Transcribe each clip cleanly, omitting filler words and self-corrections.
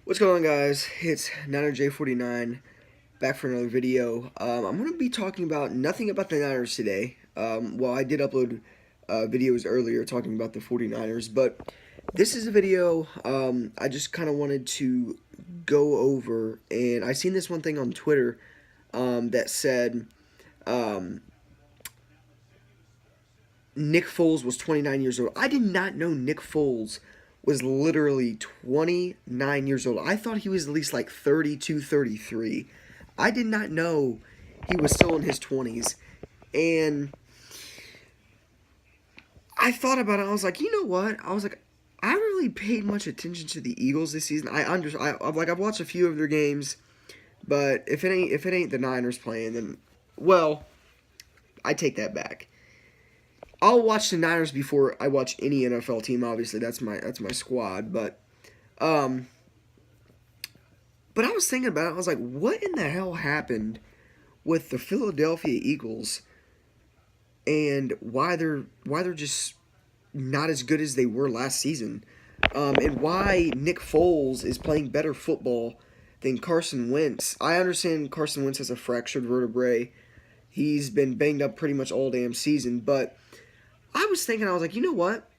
What's going on, guys? It's NinerJ49 back for another video. I'm going to be talking about nothing about the Niners today. Well, I did upload videos earlier talking about the 49ers, but this is a video I just kind of wanted to go over, and I seen this one thing on Twitter that said um, Nick Foles was 29 years old. I did not know Nick Foles was literally 29 years old. I thought he was at least like 32, 33. I did not know he was still in his 20s. And I thought about it. I was like, you know what? I was like, I haven't really paid much attention to the Eagles this season. I've watched a few of their games, but if it ain't the Niners playing, then well, I take that back. I'll watch the Niners before I watch any NFL team. Obviously, that's my squad. Um, but I was thinking about it. I was like, what in the hell happened with the Philadelphia Eagles, and why they're just not as good as they were last season, and why Nick Foles is playing better football than Carson Wentz. I understand Carson Wentz has a fractured vertebrae. He's been banged up pretty much all damn season, but I was thinking, I was like, you know what?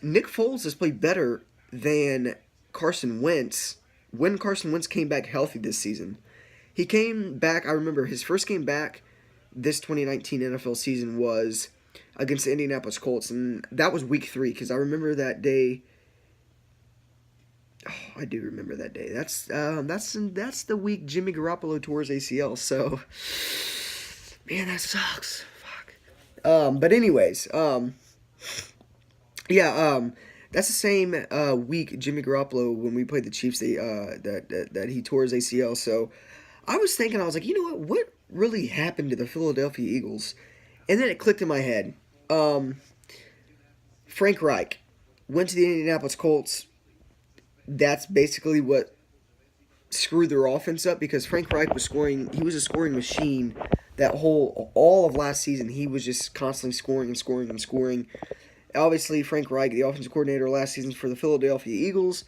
Nick Foles has played better than Carson Wentz when Carson Wentz came back healthy this season. He came back, I remember his first game back this 2019 NFL season was against the Indianapolis Colts, and that was week 3, because I remember that day. Oh, I do remember that day. That's the week Jimmy Garoppolo tore his ACL, so, man, that sucks. But anyways, yeah, that's the same week Jimmy Garoppolo when we played the Chiefs. That he tore his ACL. So I was thinking, I was like, you know what really happened to the Philadelphia Eagles? And then it clicked in my head. Frank Reich went to the Indianapolis Colts. That's basically what screwed their offense up, because Frank Reich was scoring. He was a scoring machine. That all of last season, he was just constantly scoring and scoring and scoring. Obviously, Frank Reich, the offensive coordinator last season for the Philadelphia Eagles,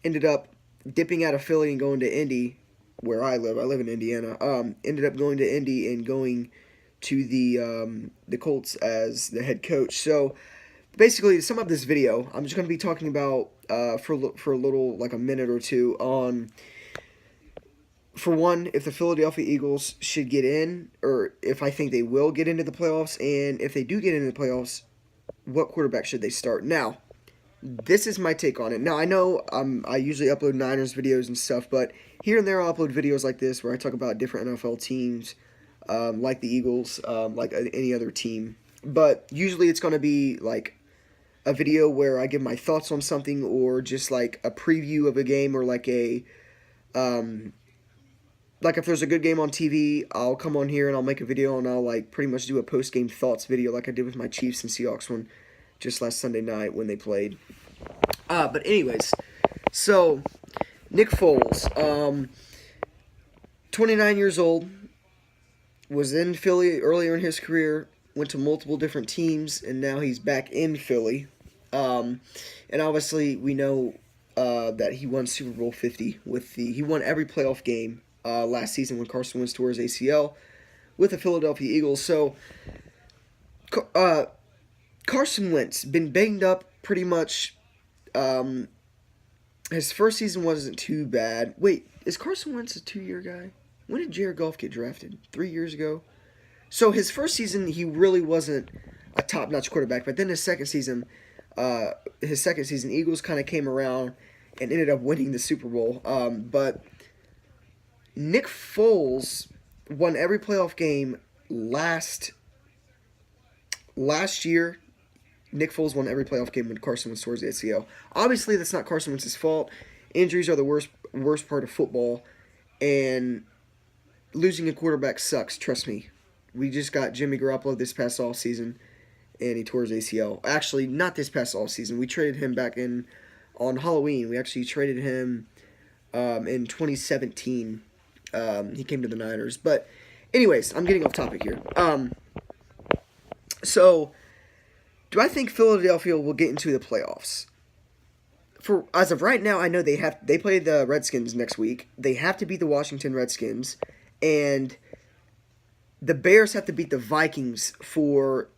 ended up dipping out of Philly and going to Indy, where I live. I live in Indiana. Ended up going to Indy and going to the Colts as the head coach. So basically, to sum up this video, I'm just going to be talking about for a little, like a minute or two, on, for one, if the Philadelphia Eagles should get in, or if I think they will get into the playoffs, and if they do get into the playoffs, what quarterback should they start? Now, this is my take on it. Now, I know I usually upload Niners videos and stuff, but here and there I'll upload videos like this where I talk about different NFL teams, like the Eagles, like any other team. But usually it's going to be like a video where I give my thoughts on something, or just like a preview of a game, or like like if there's a good game on TV, I'll come on here and I'll make a video, and I'll like pretty much do a post-game thoughts video like I did with my Chiefs and Seahawks one just last Sunday night when they played. But anyways, so Nick Foles, 29 years old, was in Philly earlier in his career, went to multiple different teams, and now he's back in Philly. And obviously we know that he won Super Bowl 50 he won every playoff game last season when Carson Wentz tore his ACL with the Philadelphia Eagles. So Carson Wentz been banged up pretty much. His first season wasn't too bad. Wait, is Carson Wentz a 2-year guy? When did Jared Goff get drafted? 3 years ago? So his first season, he really wasn't a top-notch quarterback. But then his second season, Eagles kind of came around and ended up winning the Super Bowl. But Nick Foles won every playoff game last year. Nick Foles won every playoff game when Carson Wentz tore his ACL. Obviously, that's not Carson Wentz's fault. Injuries are the worst part of football, and losing a quarterback sucks. Trust me. We just got Jimmy Garoppolo this past offseason, and he tore his ACL. Actually, not this past offseason. We traded him back on Halloween. We actually traded him in 2017. He came to the Niners. But anyways, I'm getting off topic here. So do I think Philadelphia will get into the playoffs? for as of right now, I know they play the Redskins next week. They have to beat the Washington Redskins, and the Bears have to beat the Vikings for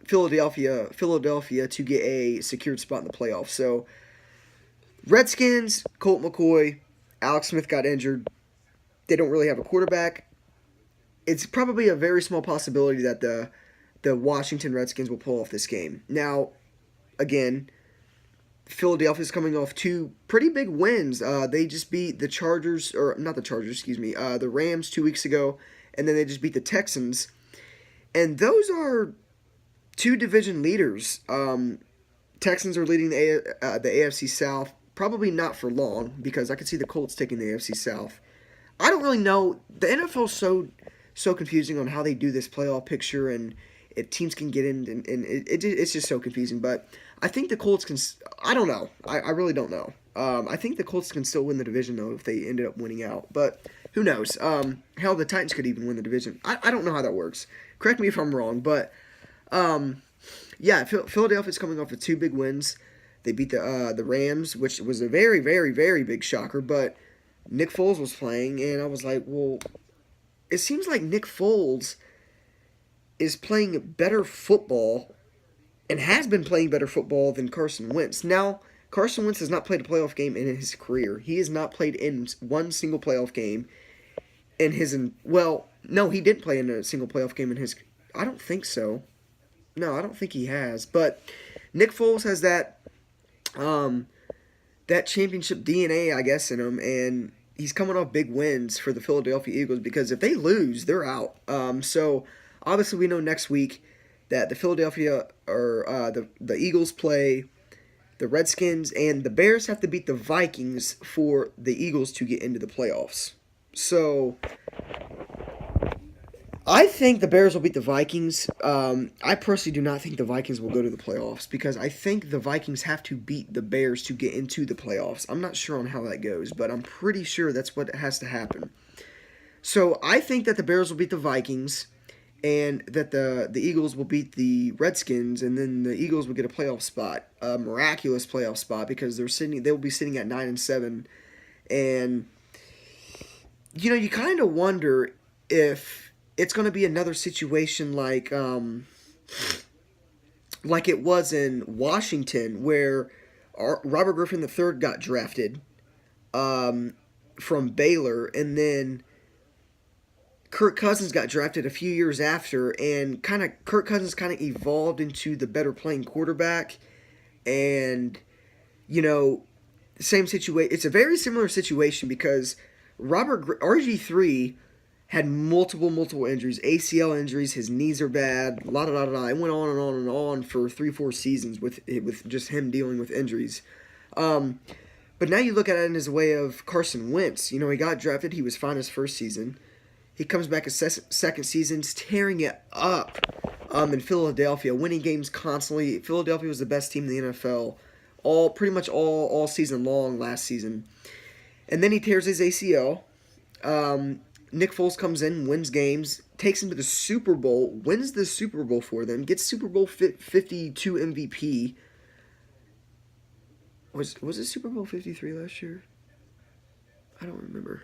Philadelphia to get a secured spot in the playoffs. So Redskins, Colt McCoy, Alex Smith got injured. They don't really have a quarterback. It's probably a very small possibility that the Washington Redskins will pull off this game. Now, again, Philadelphia's coming off two pretty big wins. They just beat the Chargers, or not the Chargers, excuse me, the Rams 2 weeks ago, and then they just beat the Texans. And those are two division leaders. Texans are leading the AFC South. Probably not for long, because I could see the Colts taking the AFC South. I don't really know. The NFL is so confusing on how they do this playoff picture, and if teams can get in, and it's just so confusing. But I think the Colts can. I don't know. I really don't know. I think the Colts can still win the division, though, if they ended up winning out. But who knows? Hell, the Titans could even win the division. I don't know how that works. Correct me if I'm wrong, but yeah, Philadelphia's coming off of two big wins. They beat the Rams, which was a very, very, very big shocker. But Nick Foles was playing, and I was like, well, it seems like Nick Foles is playing better football and has been playing better football than Carson Wentz. Now, Carson Wentz has not played a playoff game in his career. He has not played in one single playoff game in his. Well, no, he didn't play in a single playoff game in his. I don't think so. No, I don't think he has. But Nick Foles has that championship DNA, I guess, in him, and he's coming off big wins for the Philadelphia Eagles, because if they lose, they're out. So obviously we know next week that the Philadelphia or the Eagles play the Redskins, and the Bears have to beat the Vikings for the Eagles to get into the playoffs. So I think the Bears will beat the Vikings. I personally do not think the Vikings will go to the playoffs, because I think the Vikings have to beat the Bears to get into the playoffs. I'm not sure on how that goes, but I'm pretty sure that's what has to happen. So I think that the Bears will beat the Vikings, and that the Eagles will beat the Redskins, and then the Eagles will get a playoff spot, a miraculous playoff spot, because they'll be sitting at 9-7, and you kind of wonder if it's going to be another situation like it was in Washington, where Robert Griffin III got drafted from Baylor, and then Kirk Cousins got drafted a few years after, and Kirk Cousins kind of evolved into the better playing quarterback, and same situation. It's a very similar situation, because RG3 had multiple injuries, ACL injuries. His knees are bad. La da da da. It went on and on and on for 3-4 seasons with just him dealing with injuries. But now you look at it in his way of Carson Wentz. He got drafted. He was fine his first season. He comes back his second season, tearing it up in Philadelphia, winning games constantly. Philadelphia was the best team in the NFL pretty much all season long last season. And then he tears his ACL. Nick Foles comes in, wins games, takes him to the Super Bowl, wins the Super Bowl for them, gets Super Bowl 52 MVP. Was it Super Bowl 53 last year? I don't remember.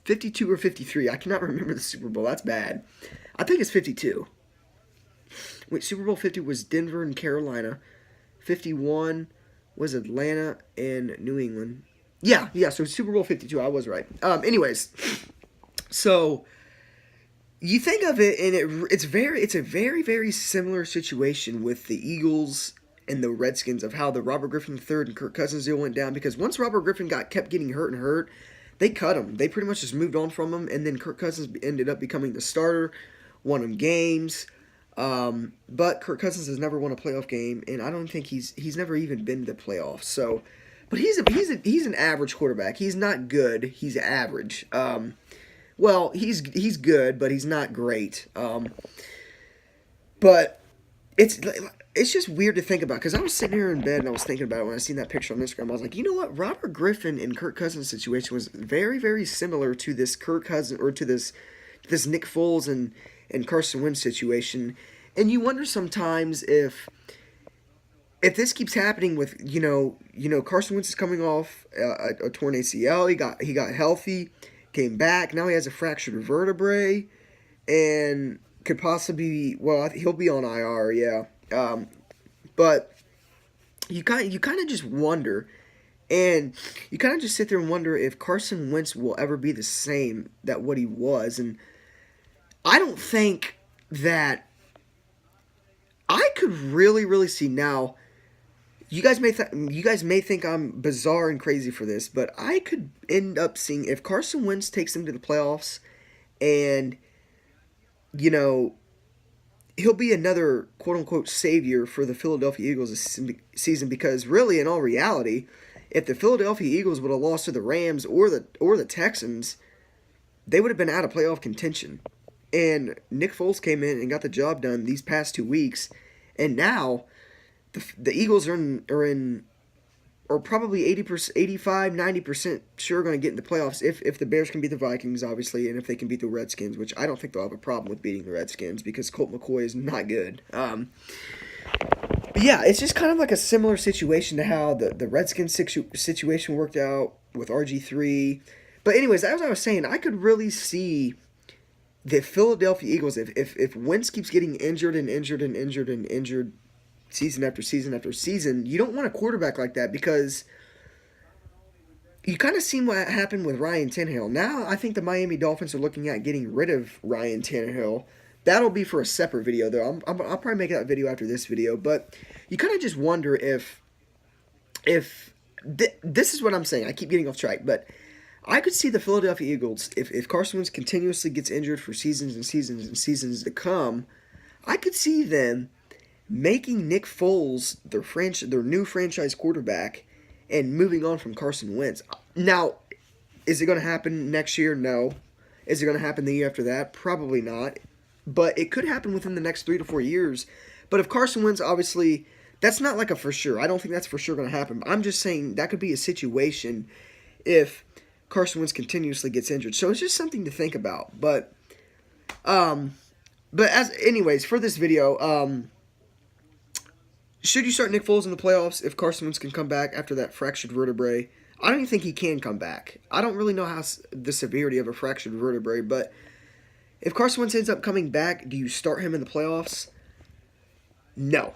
52 or 53. I cannot remember the Super Bowl. That's bad. I think it's 52. Wait, Super Bowl 50 was Denver and Carolina. 51 was Atlanta and New England. Yeah, so Super Bowl 52. I was right. Anyways, so you think of it, and it's a very, very similar situation with the Eagles and the Redskins, of how the Robert Griffin III and Kirk Cousins deal went down, because once Robert Griffin kept getting hurt, they cut him. They pretty much just moved on from him, and then Kirk Cousins ended up becoming the starter, won him games. But Kirk Cousins has never won a playoff game, and I don't think he's never even been to the playoffs. So, but he's an average quarterback. He's not good. He's average. Well, he's good, but he's not great. But it's just weird to think about, because I was sitting here in bed and I was thinking about it when I seen that picture on Instagram. I was like, you know what? Robert Griffin and Kirk Cousins situation was very, very similar to this Kirk Cousins, or to this Nick Foles and Carson Wentz situation. And you wonder sometimes if if this keeps happening with Carson Wentz is coming off a torn ACL, he got healthy, came back. Now he has a fractured vertebrae, and could possibly he'll be on IR, yeah. But you kind of just wonder, and you kind of just sit there and wonder if Carson Wentz will ever be the same that what he was, and I don't think that I could really see now. You guys may think I'm bizarre and crazy for this, but I could end up seeing if Carson Wentz takes them to the playoffs, and you know he'll be another quote unquote savior for the Philadelphia Eagles this season. Because really, in all reality, if the Philadelphia Eagles would have lost to the Rams or the Texans, they would have been out of playoff contention. And Nick Foles came in and got the job done these past 2 weeks, and now the Eagles are probably 80%, 85, 90% sure going to get in the playoffs if the Bears can beat the Vikings, obviously, and if they can beat the Redskins, which I don't think they'll have a problem with beating the Redskins because Colt McCoy is not good. But yeah, it's just kind of like a similar situation to how the Redskins situation worked out with RG3. But anyways, as I was saying, I could really see the Philadelphia Eagles, if Wentz keeps getting injured and injured and injured and injured season after season after season, you don't want a quarterback like that, because you kind of seen what happened with Ryan Tannehill. Now I think the Miami Dolphins are looking at getting rid of Ryan Tannehill. That'll be for a separate video, though. I'll probably make that video after this video. But you kind of just wonder if this is what I'm saying. I keep getting off track, but I could see the Philadelphia Eagles, if Carson Wentz continuously gets injured for seasons and seasons and seasons to come, I could see them making Nick Foles their new franchise quarterback and moving on from Carson Wentz. Now, is it going to happen next year? No. Is it going to happen the year after that? Probably not. But it could happen within the next 3 to 4 years. But if Carson Wentz, obviously, that's not like a for sure. I don't think that's for sure going to happen. I'm just saying that could be a situation if Carson Wentz continuously gets injured. So it's just something to think about. But anyways, for this video, should you start Nick Foles in the playoffs if Carson Wentz can come back after that fractured vertebrae? I don't even think he can come back. I don't really know how the severity of a fractured vertebrae, but if Carson Wentz ends up coming back, do you start him in the playoffs? No.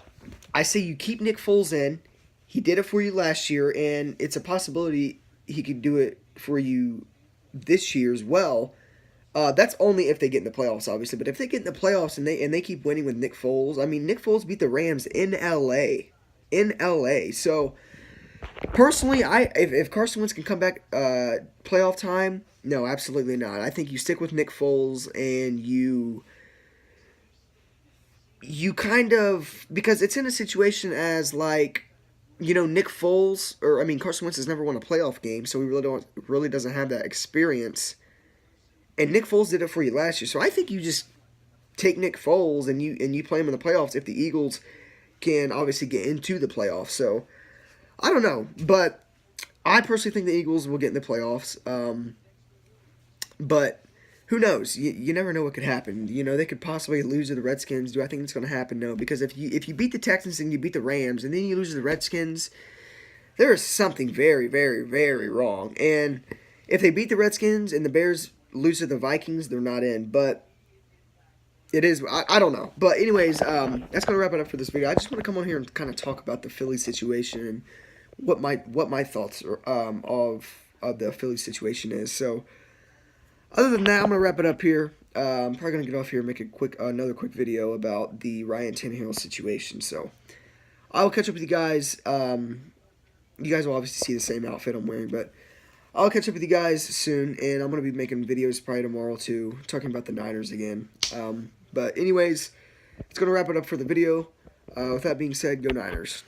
I say you keep Nick Foles in. He did it for you last year, and it's a possibility he could do it for you this year as well. That's only if they get in the playoffs, obviously. But if they get in the playoffs and they keep winning with Nick Foles, I mean, Nick Foles beat the Rams in L.A. So personally, if Carson Wentz can come back playoff time, no, absolutely not. I think you stick with Nick Foles, and you kind of, because it's in a situation as like, Nick Foles, Carson Wentz has never won a playoff game, so he really doesn't have that experience. And Nick Foles did it for you last year, so I think you just take Nick Foles and you play him in the playoffs if the Eagles can obviously get into the playoffs. So I don't know, but I personally think the Eagles will get in the playoffs. But who knows? You never know what could happen. They could possibly lose to the Redskins. Do I think it's going to happen? No, because if you beat the Texans and you beat the Rams and then you lose to the Redskins, there is something very, very, very wrong. And if they beat the Redskins and the Bears lose to the Vikings, they're not in. But it is, I don't know. But anyways, that's going to wrap it up for this video. I just want to come on here and kind of talk about the Philly situation and what my thoughts are, of the Philly situation is. So other than that, I'm going to wrap it up here. I'm probably going to get off here and make another quick video about the Ryan Tannehill situation. So I'll catch up with you guys. You guys will obviously see the same outfit I'm wearing, but I'll catch up with you guys soon, and I'm going to be making videos probably tomorrow too, talking about the Niners again. But anyways, it's going to wrap it up for the video. With that being said, go Niners.